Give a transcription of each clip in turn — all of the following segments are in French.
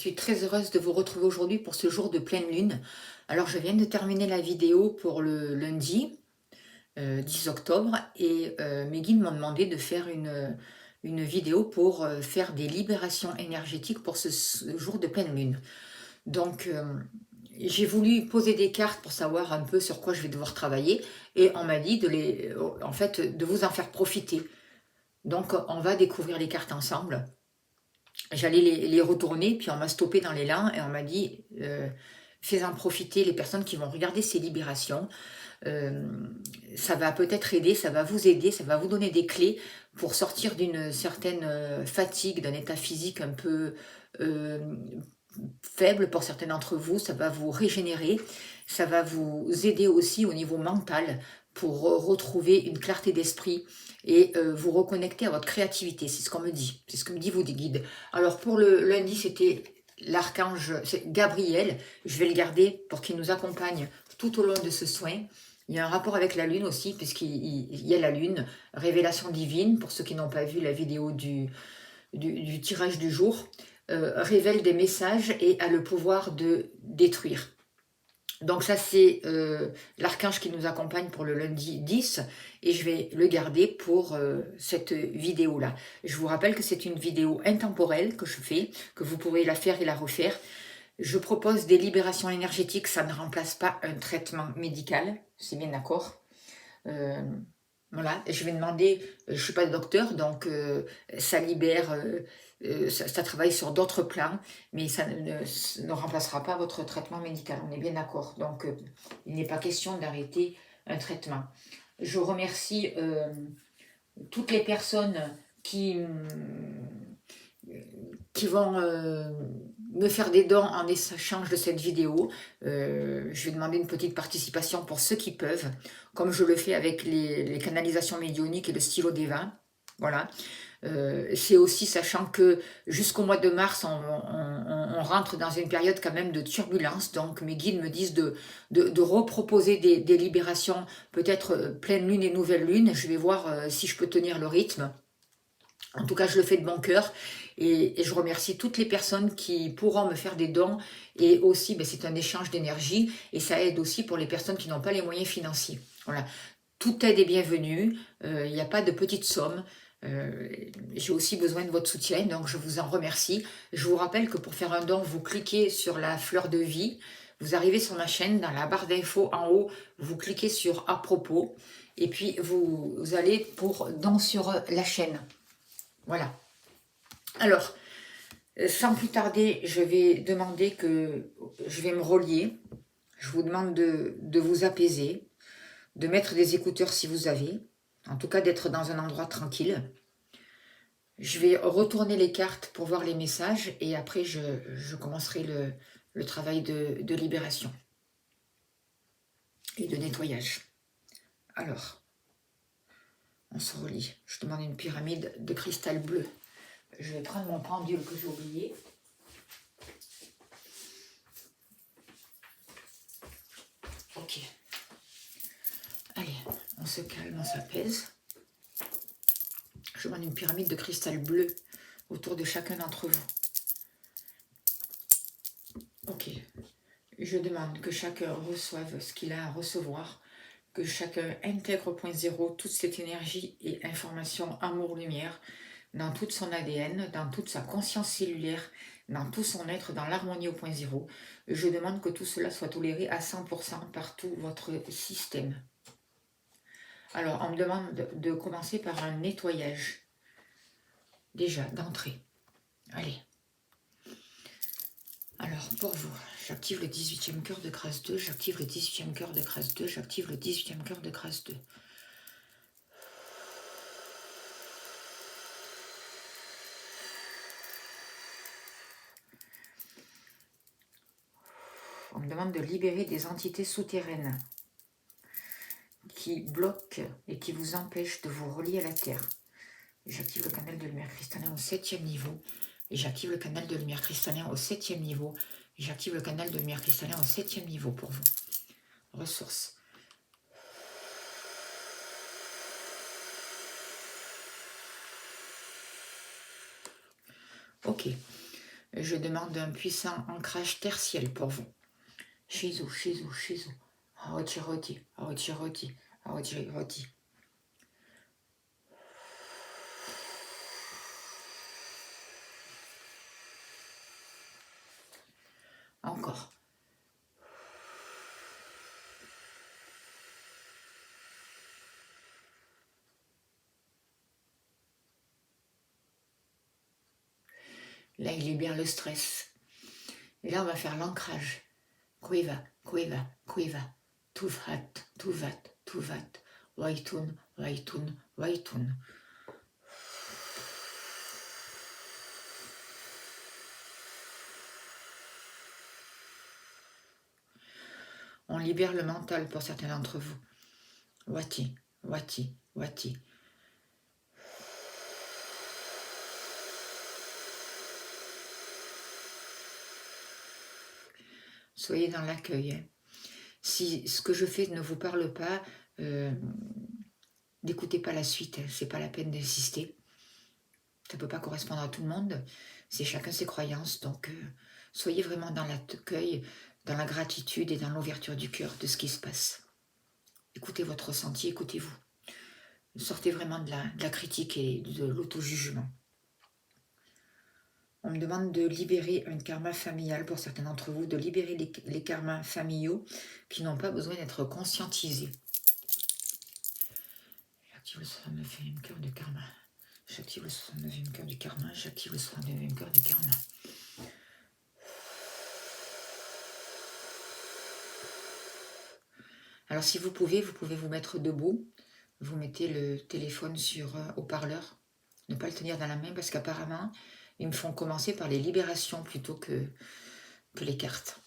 suis très heureuse de vous retrouver aujourd'hui pour ce jour de pleine lune. Alors, je viens de terminer la vidéo pour le lundi 10 octobre et mes guides m'ont demandé de faire une vidéo pour faire des libérations énergétiques pour ce jour de pleine lune. Donc, j'ai voulu poser des cartes pour savoir un peu sur quoi je vais devoir travailler et on m'a dit en fait, de vous en faire profiter. Donc, on va découvrir les cartes ensemble. J'allais les retourner, puis on m'a stoppé dans l'élan et on m'a dit fais-en profiter les personnes qui vont regarder ces libérations. Euh, Ça va peut-être aider, ça va vous aider, ça va vous donner des clés pour sortir d'une certaine fatigue, d'un état physique un peu euh, faible pour certains d'entre vous. Ça va vous régénérer, ça va vous aider aussi au niveau mental pour retrouver une clarté d'esprit et vous reconnecter à votre créativité. C'est ce qu'on me dit, c'est ce que me dit vos guides. Alors pour le lundi, c'était l'archange Gabriel. Je vais le garder pour qu'il nous accompagne tout au long de ce soin. Il y a un rapport avec la lune aussi, puisqu'il y a la lune, révélation divine, pour ceux qui n'ont pas vu la vidéo du tirage du jour, révèle des messages et a le pouvoir de détruire. Donc ça, c'est l'archange qui nous accompagne pour le lundi 10 et je vais le garder pour cette vidéo-là. Je vous rappelle que c'est une vidéo intemporelle que je fais, que vous pourrez la faire et la refaire. Je propose des libérations énergétiques, ça ne remplace pas un traitement médical, c'est bien d'accord. Euh, voilà, je vais demander, je ne suis pas docteur, donc ça libère, ça travaille sur d'autres plans, mais ça ne remplacera pas votre traitement médical, on est bien d'accord. Donc il n'est pas question d'arrêter un traitement. Je remercie toutes les personnes qui, qui vont me faire des dons en échange de cette vidéo. Je vais demander une petite participation pour ceux qui peuvent, comme je le fais avec les canalisations médioniques et le stylo des vins. Voilà. C'est aussi sachant que jusqu'au mois de mars, on rentre dans une période quand même de turbulence. Donc mes guides me disent de reproposer des libérations, peut-être pleine lune et nouvelle lune. Je vais voir si je peux tenir le rythme. En tout cas, je le fais de bon cœur et je remercie toutes les personnes qui pourront me faire des dons et aussi, ben, c'est un échange d'énergie et ça aide aussi pour les personnes qui n'ont pas les moyens financiers. Voilà, toute aide est bienvenue, il n'y a pas de petites sommes. J'ai aussi besoin de votre soutien, donc je vous en remercie. Je vous rappelle que pour faire un don, vous cliquez sur la fleur de vie, vous arrivez sur ma chaîne, dans la barre d'infos en haut, vous cliquez sur à propos et puis vous allez pour don sur la chaîne. Voilà. Alors, sans plus tarder, je vais demander que je vais me relier. Je vous demande de vous apaiser, de mettre des écouteurs si vous avez, en tout cas d'être dans un endroit tranquille. Je vais retourner les cartes pour voir les messages et après je commencerai le travail de libération et de nettoyage. Alors, on se relie. Je demande une pyramide de cristal bleu. Je vais prendre mon pendule que j'ai oublié. Ok. Allez, on se calme, on s'apaise. Je demande une pyramide de cristal bleu autour de chacun d'entre vous. Ok. Je demande que chacun reçoive ce qu'il a à recevoir, que chacun intègre au point zéro toute cette énergie et information amour-lumière dans toute son ADN, dans toute sa conscience cellulaire, dans tout son être, dans l'harmonie au point zéro. Je demande que tout cela soit toléré à 100% par tout votre système. Alors, on me demande de commencer par un nettoyage. Déjà, d'entrée. Allez. Alors, pour vous, j'active le 18e cœur de grâce 2, j'active le 18e cœur de grâce 2, j'active le 18e cœur de grâce 2. On me demande de libérer des entités souterraines qui bloquent et qui vous empêchent de vous relier à la Terre. J'active le canal de lumière cristallin au 7e niveau. Et j'active le canal de lumière cristallin au 7e niveau. Et j'active le canal de lumière cristallin au 7e niveau pour vous. Ressources. Ok. Je demande un puissant ancrage tertiel pour vous. Shizu, Shizu, Shizu. Aochi, Roti, Aochi, Roti, Aochi, Roti. Encore. Là, il libère le stress. Et là, on va faire l'ancrage. Kuiva, Kuiva, Kuiva. Tuvat, Tuvat, Tuvat. Waitun, Waitun, Waitun. On libère le mental pour certains d'entre vous. Wati, Wati, Wati. Soyez dans l'accueil. Si ce que je fais ne vous parle pas, n'écoutez pas la suite. C'est pas la peine d'insister. Ça ne peut pas correspondre à tout le monde. C'est chacun ses croyances. Donc, soyez vraiment dans l'accueil, dans la gratitude et dans l'ouverture du cœur de ce qui se passe. Écoutez votre ressenti, écoutez-vous. Sortez vraiment de la critique et de l'auto-jugement. On me demande de libérer un karma familial pour certains d'entre vous, de libérer les karmas familiaux qui n'ont pas besoin d'être conscientisés. J'active le 69e cœur du karma. J'active le 69e cœur du karma. J'active le 69e cœur du karma. Alors si vous pouvez vous mettre debout. Vous mettez le téléphone sur haut-parleur. Ne pas le tenir dans la main parce qu'apparemment, ils me font commencer par les libérations plutôt que les cartes.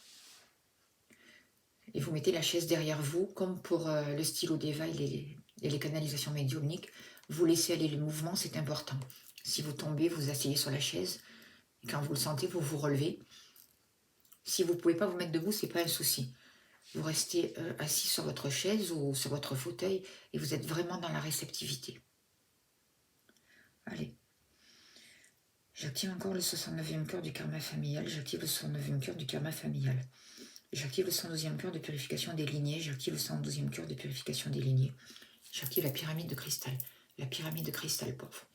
Et vous mettez la chaise derrière vous, comme pour le stylo d'Eva et les canalisations médiumniques. Vous laissez aller le mouvement, c'est important. Si vous tombez, vous asseyez sur la chaise. Et quand vous le sentez, vous vous relevez. Si vous ne pouvez pas vous mettre debout, ce n'est pas un souci. Vous restez assis sur votre chaise ou sur votre fauteuil et vous êtes vraiment dans la réceptivité. Allez. J'active encore le 69e cœur du karma familial. J'active le 69e cœur du karma familial. J'active le 112e cœur de purification des lignées. J'active le 112e cœur de purification des lignées. J'active la pyramide de cristal. La pyramide de cristal, pauvre.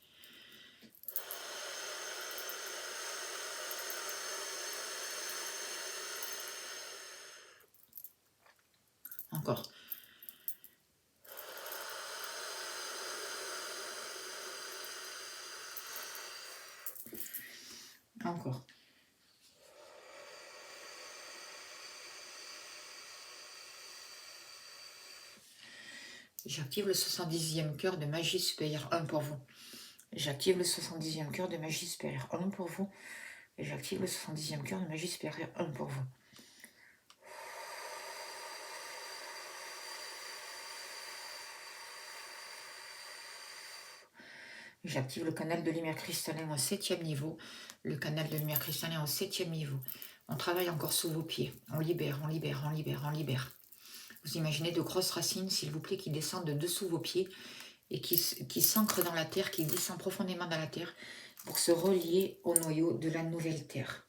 Encore. Encore. J'active le 70e cœur de magie supérieure 1 pour vous. J'active le 70e cœur de magie supérieure 1 pour vous. Et j'active le 70e cœur de magie supérieure 1 pour vous. J'active le canal de lumière cristallin au 7e niveau. Le canal de lumière cristallin au 7e niveau. On travaille encore sous vos pieds. On libère, on libère, on libère, on libère. Vous imaginez de grosses racines, s'il vous plaît, qui descendent de dessous vos pieds et qui s'ancrent dans la terre, qui descendent profondément dans la terre pour se relier au noyau de la nouvelle terre.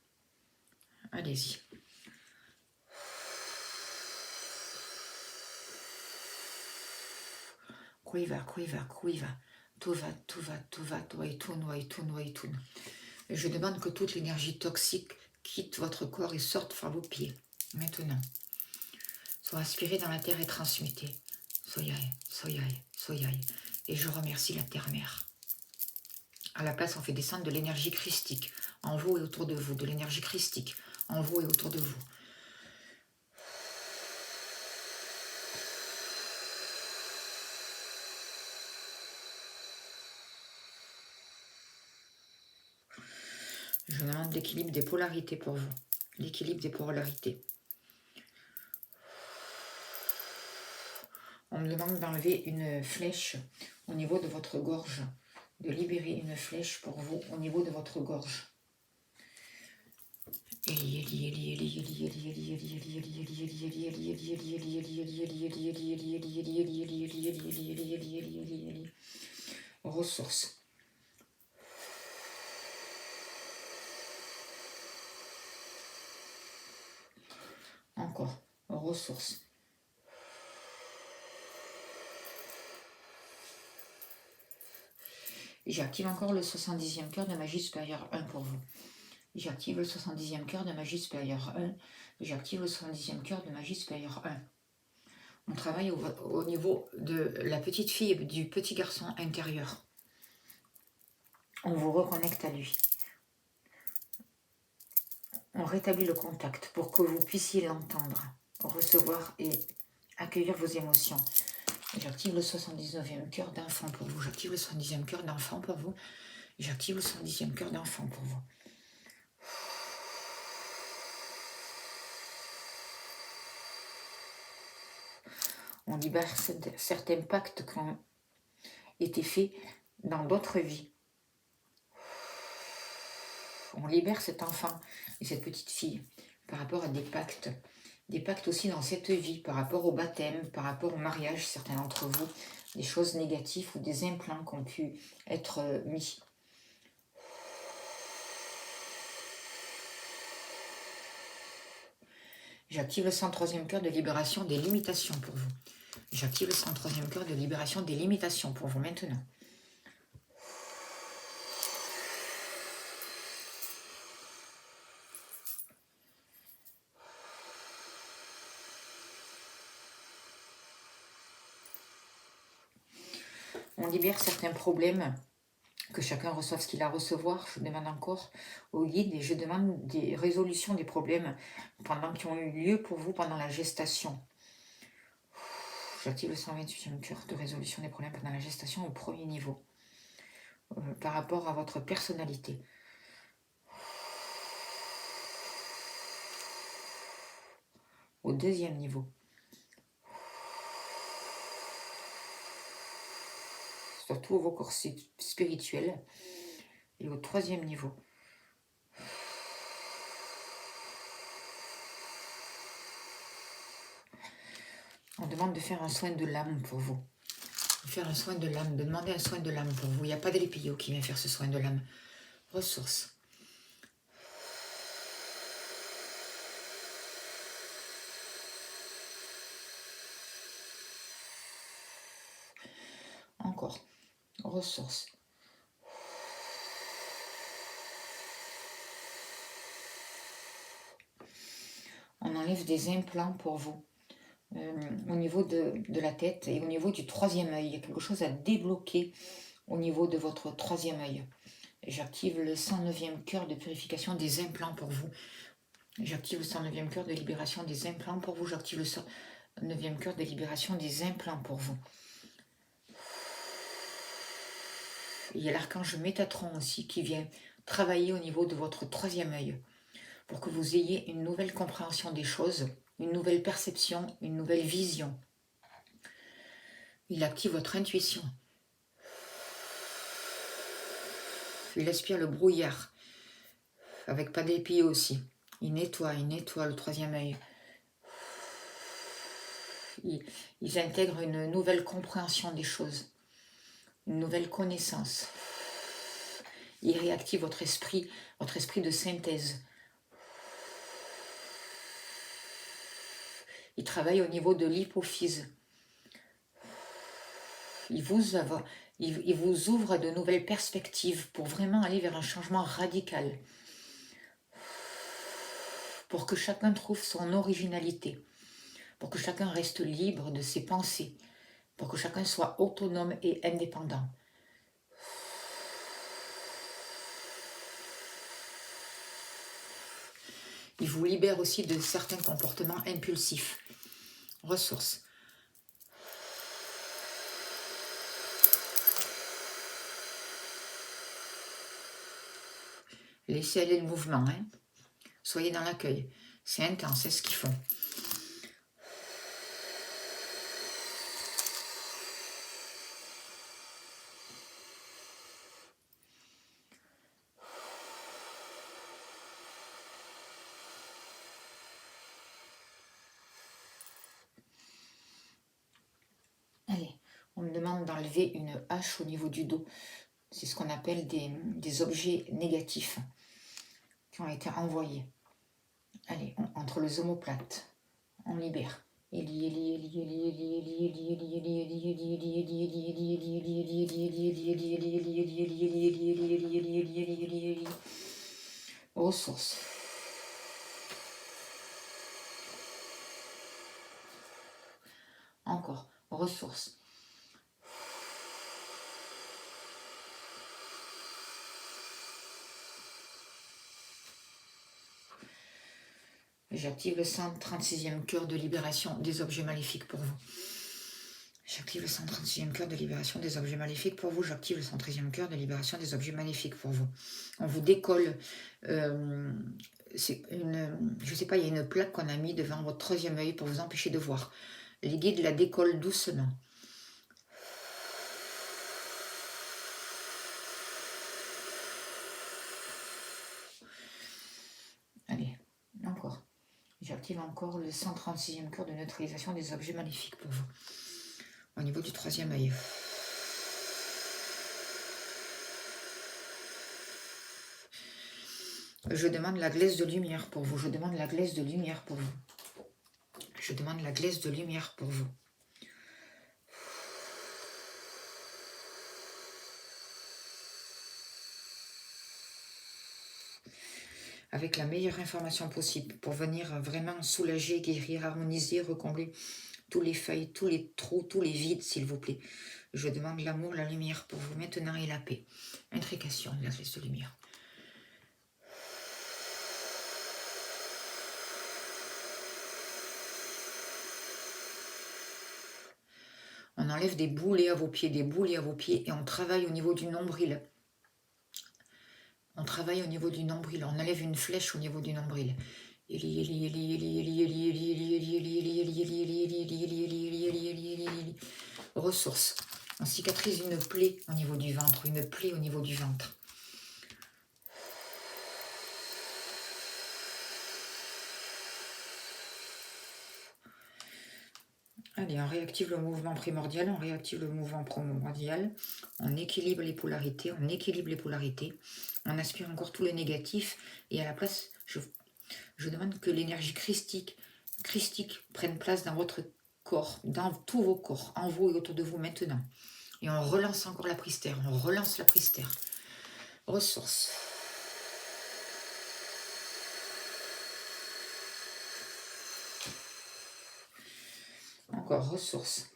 Allez-y. Kuiva, kuiva, kuiva. Tuvat, tuvat, tuvat, waitun, waitun, waitun. Je demande que toute l'énergie toxique quitte votre corps et sorte par vos pieds. Maintenant. Soit aspirée dans la terre et transmutée. Soyai, soyai, soyai. Et je remercie la terre-mère. À la place, on fait descendre de l'énergie christique en vous et autour de vous. De l'énergie christique en vous et autour de vous. Je demande l'équilibre des polarités pour vous. L'équilibre des polarités. On me demande d'enlever une flèche au niveau de votre gorge. De libérer une flèche pour vous au niveau de votre gorge. Ressources. Encore. Ressources. J'active encore le 70e cœur de magie supérieure 1 pour vous. J'active le 70e cœur de magie supérieure 1. J'active le 70e cœur de magie supérieure 1. On travaille au niveau de la petite fille et du petit garçon intérieur. On vous reconnecte à lui. On rétablit le contact pour que vous puissiez l'entendre, recevoir et accueillir vos émotions. J'active le 79e cœur d'enfant pour vous. J'active le 70e cœur d'enfant pour vous. J'active le 70e cœur d'enfant pour vous. On libère certains pactes qui ont été faits dans d'autres vies. On libère cet enfant et cette petite fille par rapport à des pactes aussi dans cette vie, par rapport au baptême, par rapport au mariage, certains d'entre vous, des choses négatives ou des implants qui ont pu être mis. J'active le 103e cœur de libération des limitations pour vous. J'active le 103e cœur de libération des limitations pour vous maintenant. On libère certains problèmes, que chacun reçoive ce qu'il a à recevoir. Je demande encore au guide et je demande des résolutions des problèmes qui ont eu lieu pour vous pendant la gestation. J'active le 128e cœur de résolution des problèmes pendant la gestation au premier niveau, par rapport à votre personnalité. Au deuxième niveau. Sur tous vos corps spirituels. Et au troisième niveau. On demande de faire un soin de l'âme pour vous. De faire un soin de l'âme, de demander un soin de l'âme pour vous. Il n'y a pas d'élépio qui vient faire ce soin de l'âme. Ressources. Encore. Ressources. On enlève des implants pour vous. Au niveau de la tête et au niveau du troisième œil. Il y a quelque chose à débloquer au niveau de votre troisième œil. J'active le 109e cœur de purification des implants pour vous. J'active le 109e cœur de libération des implants pour vous. J'active le 9e cœur de libération des implants pour vous. Il y a l'archange Métatron aussi qui vient travailler au niveau de votre troisième œil pour que vous ayez une nouvelle compréhension des choses, une nouvelle perception, une nouvelle vision. Il active votre intuition. Il aspire le brouillard, avec pas d'épi aussi. Il nettoie le troisième œil. Ils intègrent une nouvelle compréhension des choses, une nouvelle connaissance. Il réactive votre esprit de synthèse. Il travaille au niveau de l'hypophyse. Il vous ouvre de nouvelles perspectives pour vraiment aller vers un changement radical. Pour que chacun trouve son originalité. Pour que chacun reste libre de ses pensées. Pour que chacun soit autonome et indépendant. Il vous libère aussi de certains comportements impulsifs. Ressources. Laissez aller le mouvement. Hein. Soyez dans l'accueil. C'est intense, c'est ce qu'ils font. Allez, on me demande d'enlever une hache au niveau du dos. C'est ce qu'on appelle des objets négatifs qui ont été envoyés. Allez, entre les omoplates, On libère. Ressources. Encore. Ressources. J'active le 136e cœur de libération des objets maléfiques pour vous. J'active le 136e cœur de libération des objets maléfiques pour vous. J'active le 113e cœur de libération des objets maléfiques pour vous. On vous décolle. C'est une, je sais pas, il y a une plaque qu'on a mis devant votre troisième œil pour vous empêcher de voir. Les guides la décollent doucement. Allez, encore. J'active encore le 136e cœur de neutralisation des objets maléfiques pour vous. Au niveau du troisième œil. Je demande la glaise de lumière pour vous. Je demande la glaise de lumière pour vous. Je demande la glaise de lumière pour vous. Avec la meilleure information possible pour venir vraiment soulager, guérir, harmoniser, recombler tous les failles, tous les trous, tous les vides, s'il vous plaît. Je demande l'amour, la lumière pour vous maintenant et la paix. Intrication, la glace de lumière. On enlève des boulets à vos pieds, et on travaille au niveau du nombril. On travaille au niveau du nombril, on enlève une flèche au niveau du nombril. Ressources. On cicatrise une plaie au niveau du ventre, une plaie au niveau du ventre. Allez, on réactive le mouvement primordial, on équilibre les polarités, on aspire encore tout le négatif, et à la place, je demande que l'énergie christique prenne place dans votre corps, dans tous vos corps, en vous et autour de vous maintenant. Et on relance encore la pristère, on relance la pristère. Ressources. Encore ressources.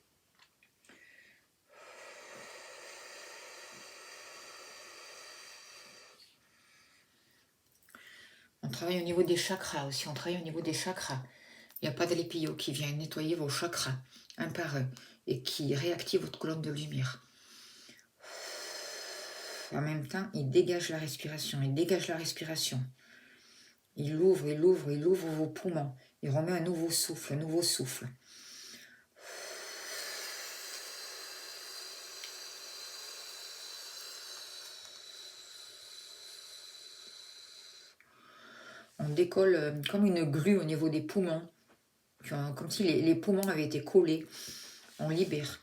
On travaille au niveau des chakras aussi, Il n'y a pas d'Alépio qui vient nettoyer vos chakras un par un et qui réactive votre colonne de lumière. En même temps, il dégage la respiration, Il ouvre vos poumons. Il remet un nouveau souffle, On décolle comme une grue au niveau des poumons, comme si les poumons avaient été collés. On libère.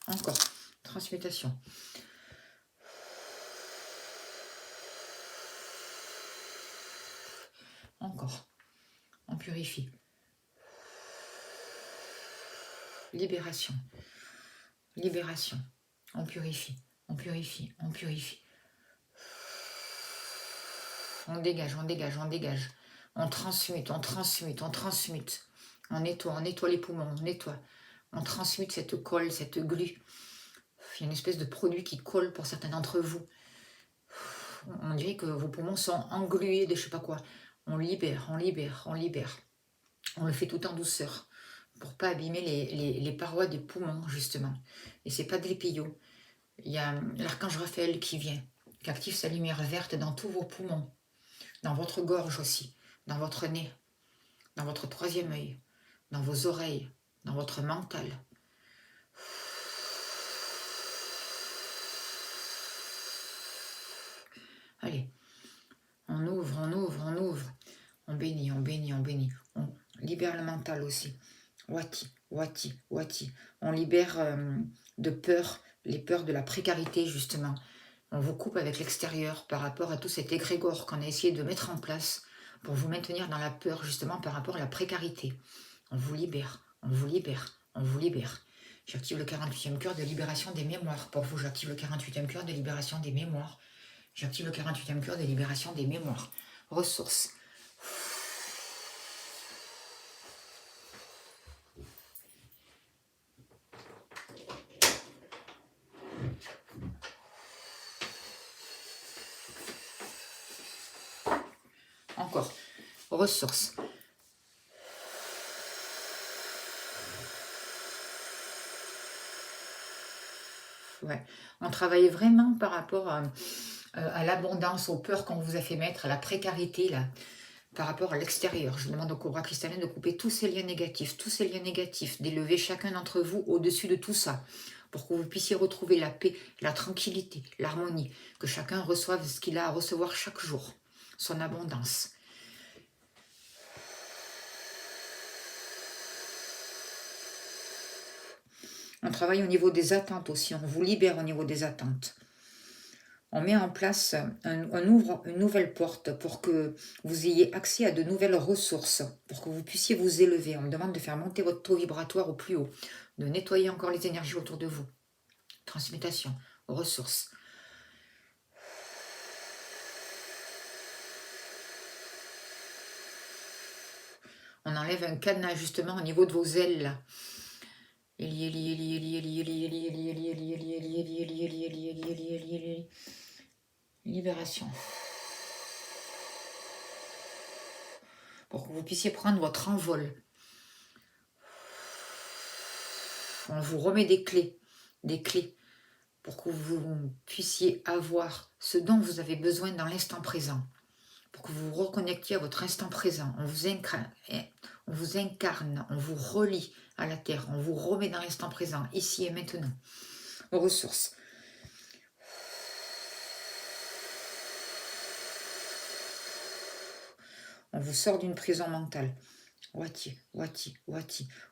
Encore. Transmutation. Encore. On purifie. Libération. On purifie. On dégage. On transmute. On nettoie les poumons, On transmute cette colle, cette glu. Il y a une espèce de produit qui colle pour certains d'entre vous. On dirait que vos poumons sont englués de je sais pas quoi. On libère. On le fait tout en douceur pour pas abîmer les parois des poumons, justement. Et c'est pas de l'épillot. Il y a l'archange Raphaël qui vient, qui active sa lumière verte dans tous vos poumons, dans votre gorge aussi, dans votre nez, dans votre troisième œil, dans vos oreilles, dans votre mental. Allez, on ouvre. On bénit. On libère le mental aussi. Wati. On libère de peur, les peurs de la précarité justement. On vous coupe avec l'extérieur par rapport à tout cet égrégore qu'on a essayé de mettre en place pour vous maintenir dans la peur, justement par rapport à la précarité. On vous libère, on vous libère, on vous libère. J'active le 48e cœur de libération des mémoires. Pour vous, j'active le 48e cœur de libération des mémoires. J'active le 48e cœur de libération des mémoires. Ressources. Encore. Ressources. Ouais. On travaille vraiment par rapport à l'abondance, aux peurs qu'on vous a fait mettre, à la précarité, là, par rapport à l'extérieur. Je demande au cobra cristallin de couper tous ces liens négatifs, d'élever chacun d'entre vous au-dessus de tout ça, pour que vous puissiez retrouver la paix, la tranquillité, l'harmonie, que chacun reçoive ce qu'il a à recevoir chaque jour, son abondance. On travaille au niveau des attentes aussi, on vous libère au niveau des attentes. On met en place, on ouvre une nouvelle porte pour que vous ayez accès à de nouvelles ressources, pour que vous puissiez vous élever. On me demande de faire monter votre taux vibratoire au plus haut, de nettoyer encore les énergies autour de vous. Transmutation, ressources. On enlève un cadenas justement au niveau de vos ailes là. Libération. Pour que vous puissiez prendre votre envol. On vous remet des clés, pour que vous puissiez avoir ce dont vous avez besoin dans l'instant présent, pour que vous vous reconnectiez à votre instant présent. On vous incarne, on vous relie à la terre, on vous remet dans l'instant présent, ici et maintenant. Aux ressources. On vous sort d'une prison mentale. Wati.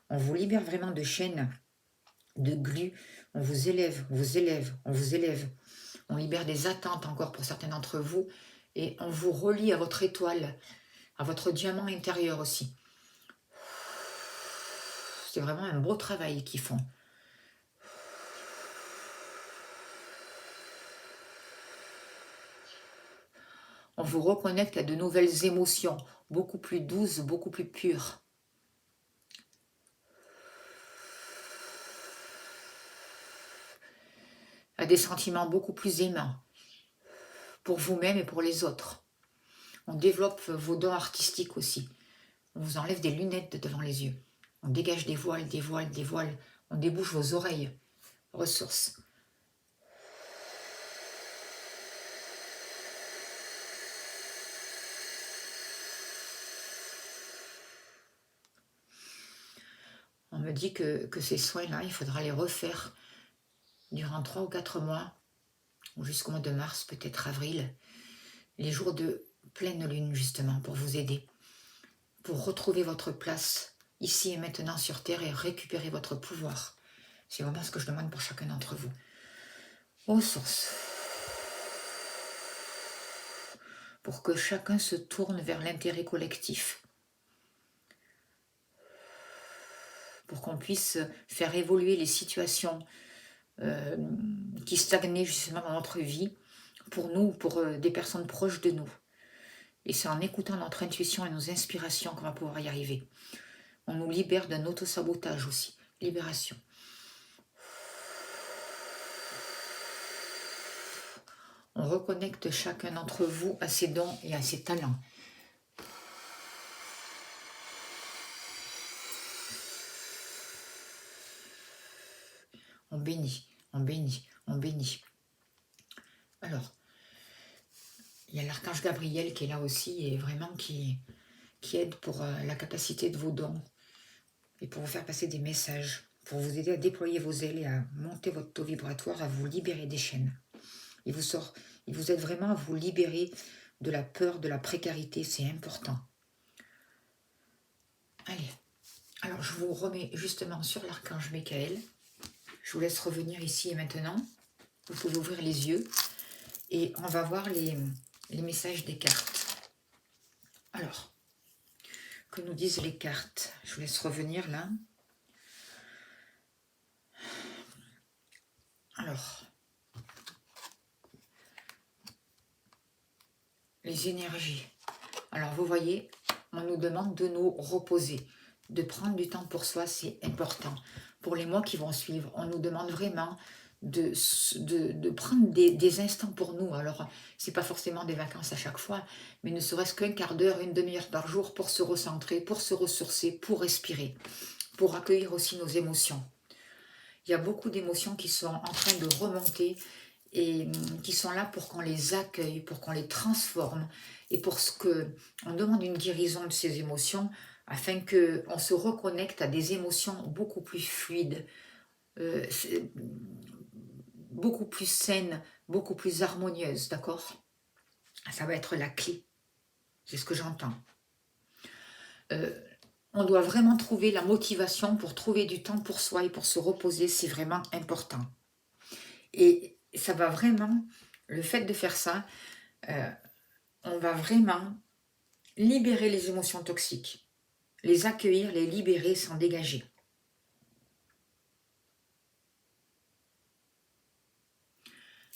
On vous libère vraiment de chaînes, de glues. On vous élève. On libère des attentes encore pour certains d'entre vous. Et on vous relie à votre étoile, à votre diamant intérieur aussi. C'est vraiment un beau travail qu'ils font. On vous reconnecte à de nouvelles émotions, beaucoup plus douces, beaucoup plus pures. À des sentiments beaucoup plus aimants, pour vous-même et pour les autres. On développe vos dons artistiques aussi. On vous enlève des lunettes de devant les yeux. On dégage des voiles. On débouche vos oreilles. Ressources. On me dit que ces soins-là, il faudra les refaire durant 3 ou 4 mois, ou jusqu'au mois de mars, peut-être avril, les jours de pleine lune, justement, pour vous aider, pour retrouver votre place ici et maintenant sur Terre et récupérer votre pouvoir. C'est vraiment ce que je demande pour chacun d'entre vous. Ressources. Pour que chacun se tourne vers l'intérêt collectif. Pour qu'on puisse faire évoluer les situations qui stagnaient justement dans notre vie, pour nous, pour des personnes proches de nous. Et c'est en écoutant notre intuition et nos inspirations qu'on va pouvoir y arriver. On nous libère d'un autosabotage aussi. Libération. On reconnecte chacun d'entre vous à ses dons et à ses talents. On bénit. Alors, il y a l'archange Gabriel qui est là aussi et vraiment qui aide pour la capacité de vos dons et pour vous faire passer des messages, pour vous aider à déployer vos ailes et à monter votre taux vibratoire, à vous libérer des chaînes. Il vous aide vraiment à vous libérer de la peur, de la précarité, c'est important. Allez, alors je vous remets justement sur l'archange Michael. Je vous laisse revenir ici et maintenant. Vous pouvez ouvrir les yeux. Et on va voir les messages des cartes. Alors, que nous disent les cartes? Je vous laisse revenir là. Alors, les énergies. Alors, vous voyez, on nous demande de nous reposer, de prendre du temps pour soi, c'est important. Pour les mois qui vont suivre, on nous demande vraiment de prendre des instants pour nous. Alors, c'est pas forcément des vacances à chaque fois, mais ne serait-ce qu'un quart d'heure, une demi-heure par jour pour se recentrer, pour se ressourcer, pour respirer, pour accueillir aussi nos émotions. Il y a beaucoup d'émotions qui sont en train de remonter et qui sont là pour qu'on les accueille, pour qu'on les transforme et pour ce que on demande une guérison de ces émotions afin qu'on se reconnecte à des émotions beaucoup plus fluides, euh, beaucoup plus saines, beaucoup plus harmonieuses, d'accord? Ça va être la clé, c'est ce que j'entends. On doit vraiment trouver la motivation pour trouver du temps pour soi et pour se reposer, c'est vraiment important. Et ça va vraiment, le fait de faire ça, on va vraiment libérer les émotions toxiques, les accueillir, les libérer, s'en dégager.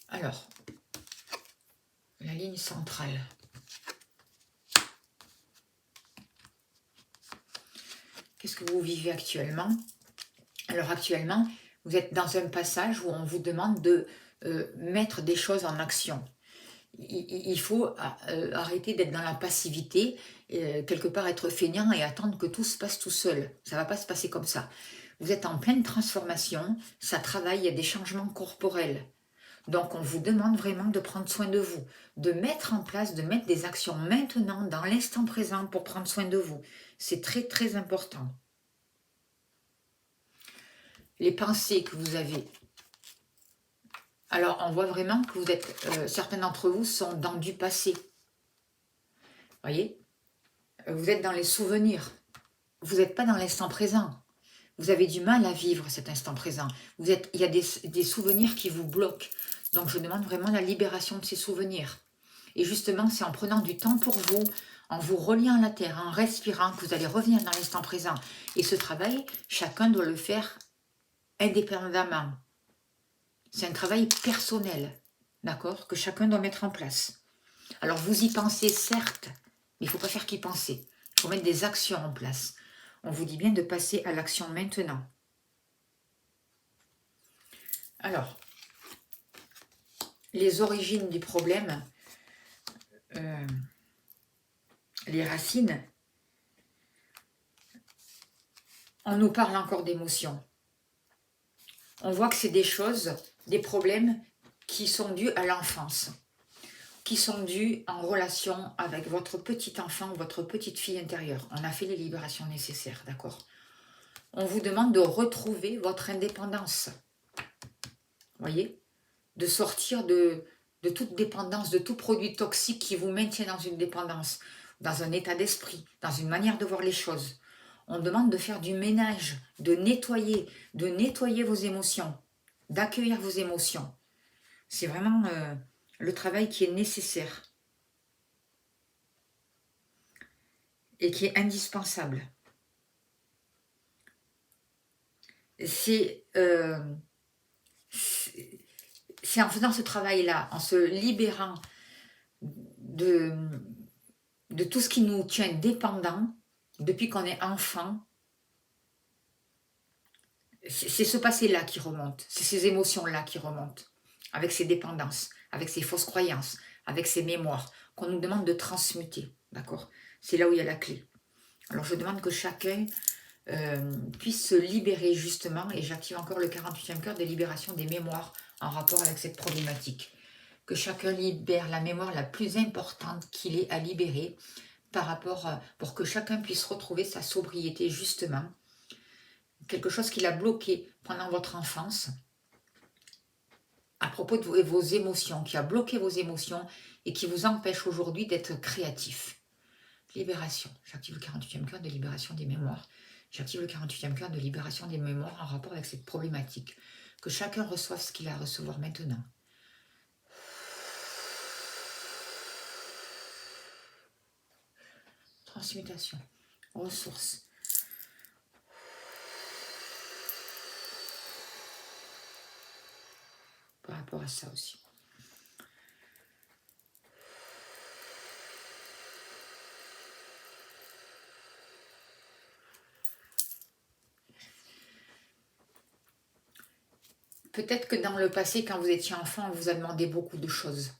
Alors, la ligne centrale. Qu'est-ce que vous vivez actuellement? Alors actuellement, vous êtes dans un passage où on vous demande de mettre des choses en action. Il faut arrêter d'être dans la passivité, quelque part être feignant et attendre que tout se passe tout seul. Ça ne va pas se passer comme ça. Vous êtes en pleine transformation, ça travaille, il y a des changements corporels. Donc on vous demande vraiment de prendre soin de vous, de mettre en place, de mettre des actions maintenant, dans l'instant présent pour prendre soin de vous. C'est très très important. Les pensées que vous avez. Alors on voit vraiment que vous êtes, certains d'entre vous sont dans du passé. Voyez, vous êtes dans les souvenirs. Vous n'êtes pas dans l'instant présent. Vous avez du mal à vivre cet instant présent. Il y a des souvenirs qui vous bloquent. Donc je demande vraiment la libération de ces souvenirs. Et justement, c'est en prenant du temps pour vous, en vous reliant à la terre, en respirant, que vous allez revenir dans l'instant présent. Et ce travail, chacun doit le faire indépendamment. C'est un travail personnel, d'accord, que chacun doit mettre en place. Alors vous y pensez certes, mais il ne faut pas faire qu'y penser. Il faut mettre des actions en place. On vous dit bien de passer à l'action maintenant. Alors, les origines du problème, les racines, on nous parle encore d'émotions. On voit que c'est des choses, des problèmes qui sont dus à l'enfance, qui sont dus en relation avec votre petit enfant ou votre petite fille intérieure. On a fait les libérations nécessaires, d'accord? On vous demande de retrouver votre indépendance. Voyez, de sortir de toute dépendance, de tout produit toxique qui vous maintient dans une dépendance, dans un état d'esprit, dans une manière de voir les choses. On demande de faire du ménage, de nettoyer vos émotions, d'accueillir vos émotions. C'est vraiment le travail qui est nécessaire et qui est indispensable. C'est en faisant ce travail-là, en se libérant de tout ce qui nous tient dépendants depuis qu'on est enfant. C'est ce passé-là qui remonte, c'est ces émotions-là qui remontent, avec ces dépendances, avec ces fausses croyances, avec ces mémoires, qu'on nous demande de transmuter, d'accord? C'est là où il y a la clé. Alors je demande que chacun puisse se libérer justement, et j'active encore le 48e cœur de libération des mémoires en rapport avec cette problématique. Que chacun libère la mémoire la plus importante qu'il ait à libérer par rapport pour que chacun puisse retrouver sa sobriété justement, quelque chose qu'il a bloqué pendant votre enfance à propos de vos émotions, qui a bloqué vos émotions et qui vous empêche aujourd'hui d'être créatif. Libération. J'active le 48e cœur de libération des mémoires. J'active le 48e cœur de libération des mémoires en rapport avec cette problématique. Que chacun reçoive ce qu'il a à recevoir maintenant. transmutation, ressources. Par rapport à ça aussi. Peut-être que dans le passé, quand vous étiez enfant, on vous a demandé beaucoup de choses.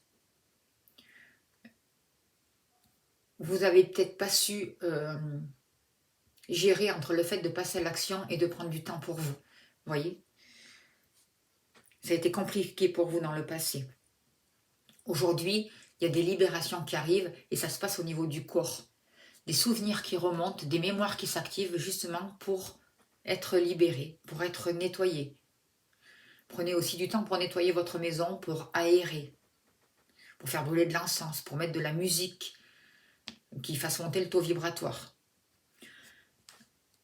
Vous n'avez peut-être pas su gérer entre le fait de passer à l'action et de prendre du temps pour vous. Voyez? Ça a été compliqué pour vous dans le passé. Aujourd'hui, il y a des libérations qui arrivent et ça se passe au niveau du corps. Des souvenirs qui remontent, des mémoires qui s'activent justement pour être libérés, pour être nettoyés. Prenez aussi du temps pour nettoyer votre maison, pour aérer, pour faire brûler de l'encens, pour mettre de la musique qui fasse monter le taux vibratoire.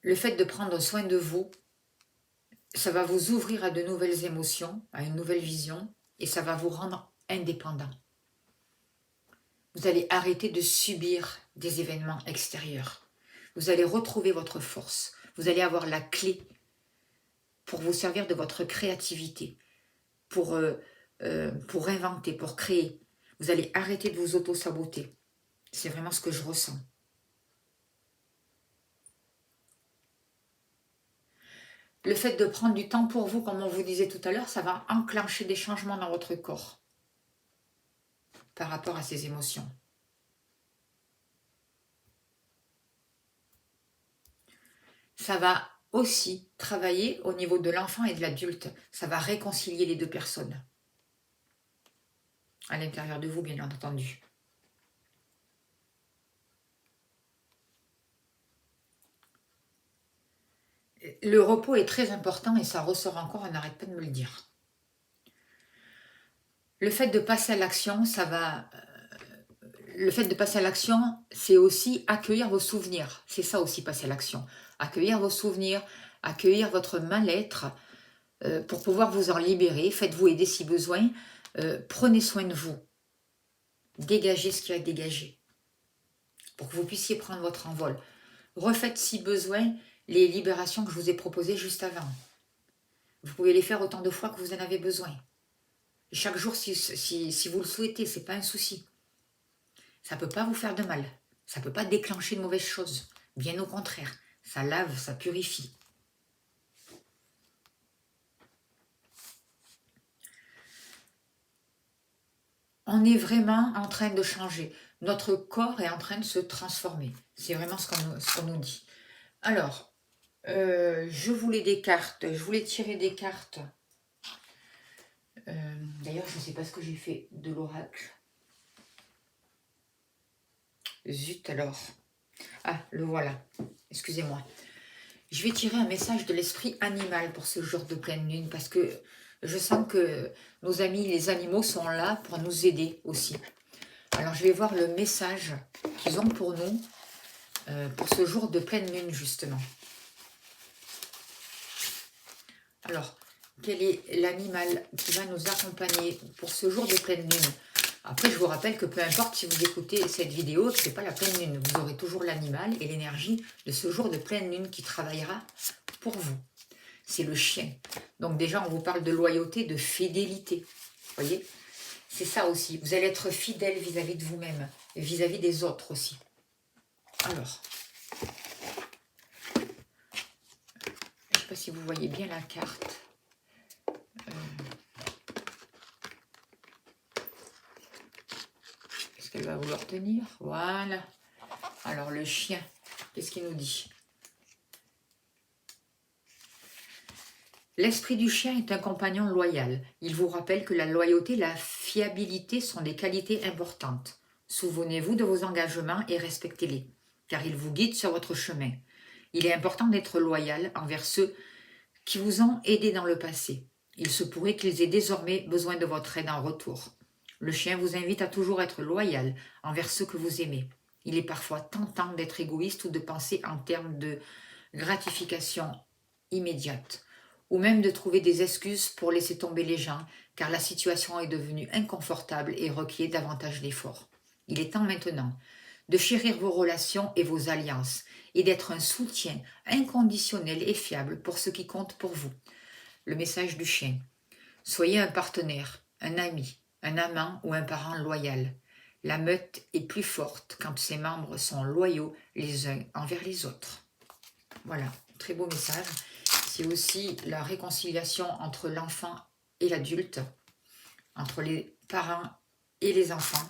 Le fait de prendre soin de vous, ça va vous ouvrir à de nouvelles émotions, à une nouvelle vision, et ça va vous rendre indépendant. Vous allez arrêter de subir des événements extérieurs. Vous allez retrouver votre force. Vous allez avoir la clé pour vous servir de votre créativité, pour inventer, pour créer. Vous allez arrêter de vous auto-saboter. C'est vraiment ce que je ressens. Le fait de prendre du temps pour vous, comme on vous disait tout à l'heure, ça va enclencher des changements dans votre corps par rapport à ces émotions. Ça va aussi travailler au niveau de l'enfant et de l'adulte. Ça va réconcilier les deux personnes. À l'intérieur de vous, bien entendu. Le repos est très important et ça ressort encore, on n'arrête pas de me le dire. Le fait de passer à l'action, ça va... Le fait de passer à l'action, c'est aussi accueillir vos souvenirs. C'est ça aussi, passer à l'action. Accueillir vos souvenirs, accueillir votre mal-être pour pouvoir vous en libérer. Faites-vous aider si besoin. Prenez soin de vous. Dégagez ce qui a dégagé pour que vous puissiez prendre votre envol. Refaites si besoin les libérations que je vous ai proposées juste avant. Vous pouvez les faire autant de fois que vous en avez besoin. Et chaque jour, si vous le souhaitez, ce n'est pas un souci. Ça ne peut pas vous faire de mal. Ça ne peut pas déclencher de mauvaises choses. Bien au contraire, ça lave, ça purifie. On est vraiment en train de changer. Notre corps est en train de se transformer. C'est vraiment ce qu'on nous dit. Alors, je voulais des cartes. Je voulais tirer des cartes. D'ailleurs, je ne sais pas ce que j'ai fait de l'oracle. Zut alors. Ah, le voilà. Excusez-moi. Je vais tirer un message de l'esprit animal pour ce jour de pleine lune parce que je sens que nos amis les animaux sont là pour nous aider aussi. Alors, je vais voir le message qu'ils ont pour nous pour ce jour de pleine lune, justement. Alors, quel est l'animal qui va nous accompagner pour ce jour de pleine lune? Après, je vous rappelle que peu importe si vous écoutez cette vidéo, ce n'est pas la pleine lune. Vous aurez toujours l'animal et l'énergie de ce jour de pleine lune qui travaillera pour vous. C'est le chien. Donc déjà, on vous parle de loyauté, de fidélité. Vous voyez? C'est ça aussi. Vous allez être fidèle vis-à-vis de vous-même et vis-à-vis des autres aussi. Alors, je ne sais pas si vous voyez bien la carte. Est-ce qu'elle va vouloir tenir? Voilà. Alors, le chien, qu'est-ce qu'il nous dit? L'esprit du chien est un compagnon loyal. Il vous rappelle que la loyauté et la fiabilité sont des qualités importantes. Souvenez-vous de vos engagements et respectez-les, car ils vous guident sur votre chemin. Il est important d'être loyal envers ceux qui vous ont aidé dans le passé. Il se pourrait qu'ils aient désormais besoin de votre aide en retour. Le chien vous invite à toujours être loyal envers ceux que vous aimez. Il est parfois tentant d'être égoïste ou de penser en termes de gratification immédiate, ou même de trouver des excuses pour laisser tomber les gens, car la situation est devenue inconfortable et requiert davantage d'efforts. Il est temps maintenant de chérir vos relations et vos alliances, et d'être un soutien inconditionnel et fiable pour ce qui compte pour vous. Le message du chien. Soyez un partenaire, un ami, un amant ou un parent loyal. La meute est plus forte quand ses membres sont loyaux les uns envers les autres. Voilà, très beau message. C'est aussi la réconciliation entre l'enfant et l'adulte, entre les parents et les enfants.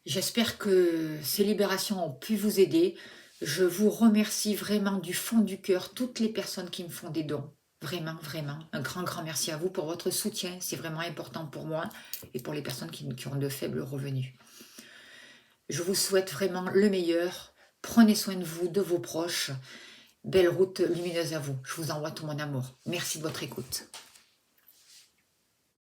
J'espère que ces libérations ont pu vous aider. Je vous remercie vraiment du fond du cœur, toutes les personnes qui me font des dons. Vraiment, vraiment, un grand merci à vous pour votre soutien. C'est vraiment important pour moi et pour les personnes qui ont de faibles revenus. Je vous souhaite vraiment le meilleur. Prenez soin de vous, de vos proches. Belle route lumineuse à vous. Je vous envoie tout mon amour. Merci de votre écoute.